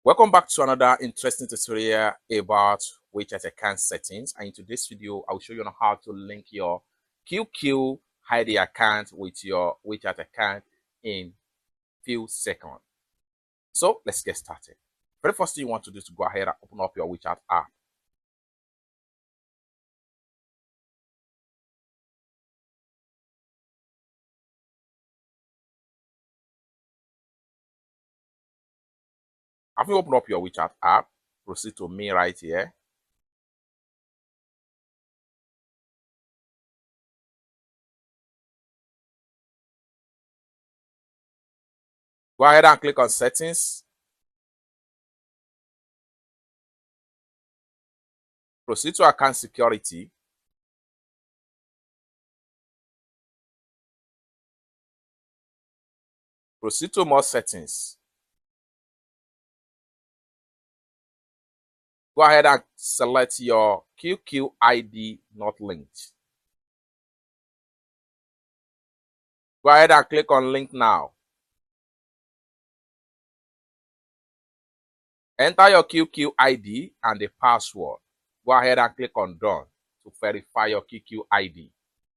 Welcome back to another interesting tutorial about WeChat account settings. And in today's video, I will show you on how to link your QQ ID account with your WeChat account in few seconds. So let's get started. Very first thing you want to do is to go ahead and open up your WeChat app. After you open up your WeChat app, proceed to me right here. Go ahead and click on settings. Proceed to account security. Proceed to more settings. Go ahead and select your QQ ID not linked. Go ahead and click on link now. Enter your QQ ID and the password. Go ahead and click on done to verify your QQ ID.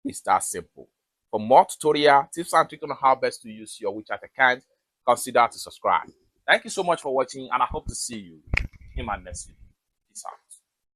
It's that simple. For more tutorial tips and tricks on how best to use your WeChat account, consider to subscribe. Thank you so much for watching, and I hope to see you in my next video. Peace out.